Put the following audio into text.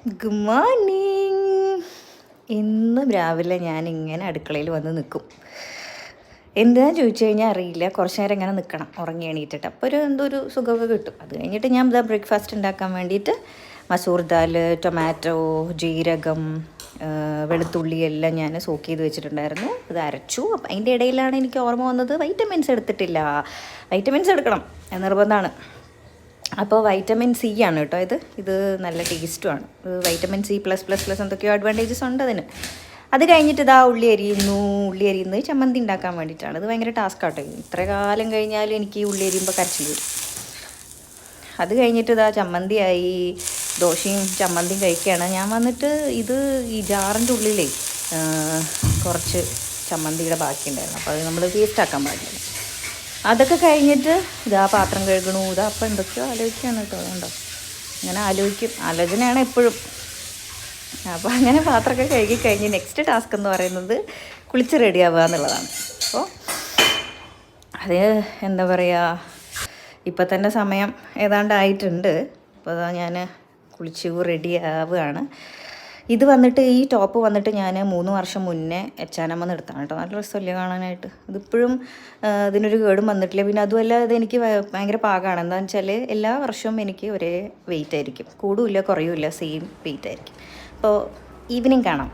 Good morning. ഇന്നും രാവിലെ ഞാൻ ഇങ്ങനെ അടുക്കളയിൽ വന്ന് നിൽക്കും. എന്താണെന്ന് ചോദിച്ചു കഴിഞ്ഞാൽ അറിയില്ല. കുറച്ച് നേരം ഇങ്ങനെ നിൽക്കണം ഉറങ്ങി എണീറ്റിട്ട്. അപ്പോൾ എന്തോ ഒരു സുഖമൊക്കെ കിട്ടും. അത് കഴിഞ്ഞിട്ട് ഞാൻ ഇതാ ബ്രേക്ക്ഫാസ്റ്റ് ഉണ്ടാക്കാൻ വേണ്ടിയിട്ട് മസൂർ ദാൽ, ടൊമാറ്റോ, ജീരകം, വെളുത്തുള്ളി എല്ലാം ഞാൻ സോക്ക് ചെയ്ത് വെച്ചിട്ടുണ്ടായിരുന്നു. അത് അരച്ചു. അപ്പം അതിൻ്റെ ഇടയിലാണ് എനിക്ക് ഓർമ്മ വന്നത് വൈറ്റമിൻസ് എടുത്തിട്ടില്ല. വൈറ്റമിൻസ് എടുക്കണം നിർബന്ധമാണ്. അപ്പോൾ വൈറ്റമിൻ സി ആണ് കേട്ടോ ഇത് നല്ല ടേസ്റ്റുമാണ്. Vitamin C plus plus plus എന്തൊക്കെയോ അഡ്വാൻറ്റേജസ് ഉണ്ട് അതിന്. അത് കഴിഞ്ഞിട്ട് ഇതാ ഉള്ളി അരിയുന്നത് ചമ്മന്തി ഉണ്ടാക്കാൻ വേണ്ടിയിട്ടാണ്. ഇത് ഭയങ്കര ടാസ്ക് ആട്ടോ. ഇത്ര കാലം കഴിഞ്ഞാലും എനിക്ക് ഉള്ളി അരിയുമ്പോൾ കരച്ചിൽ വരും. അത് കഴിഞ്ഞിട്ട് ഇതാ ചമ്മന്തിയായി. ദോശയും ചമ്മന്തിയും കഴിക്കുകയാണ്. ഞാൻ വന്നിട്ട് ഈ ജാറിൻ്റെ ഉള്ളിലേ കുറച്ച് ചമ്മന്തിയുടെ ബാക്കിയുണ്ടായിരുന്നു. അപ്പോൾ അത് നമ്മൾ വേസ്റ്റ് ആക്കാൻ പാടില്ല. അതൊക്കെ കഴിഞ്ഞിട്ട് ഇതാ പാത്രം കഴുകണു. അപ്പം എന്തൊക്കെയോ ആലോചിക്കുകയാണ് കേട്ടോ. അതുകൊണ്ടോ അങ്ങനെ ആലോചനയാണ് എപ്പോഴും. അപ്പോൾ അങ്ങനെ പാത്രമൊക്കെ കഴുകി കഴിഞ്ഞ് നെക്സ്റ്റ് ടാസ്ക് എന്ന് പറയുന്നത് കുളിച്ച് റെഡിയാവുക എന്നുള്ളതാണ്. അപ്പോൾ അത് എന്താ പറയുക, ഇപ്പം തന്നെ സമയം ഏതാണ്ടായിട്ടുണ്ട്. അപ്പോൾ അതാ ഞാൻ കുളിച്ച് റെഡിയാവുകയാണ്. ഇത് വന്നിട്ട് ഈ ടോപ്പ് വന്നിട്ട് ഞാൻ 3 വർഷം മുന്നേ H&M എടുത്താണ് കേട്ടോ. നല്ല രസമല്ലേ കാണാനായിട്ട്. ഇതിപ്പോഴും ഇതിനൊരു കേടും വന്നിട്ടില്ല. പിന്നെ അതുമല്ല ഇതെനിക്ക് ഭയങ്കര പാകമാണ്. എന്താണെന്ന് വെച്ചാൽ എല്ലാ വർഷവും എനിക്ക് ഒരേ വെയിറ്റ് ആയിരിക്കും. കൂടുമില്ല കുറയുമില്ല, സെയിം വെയിറ്റ് ആയിരിക്കും. അപ്പോൾ ഈവനിങ് കാണാം.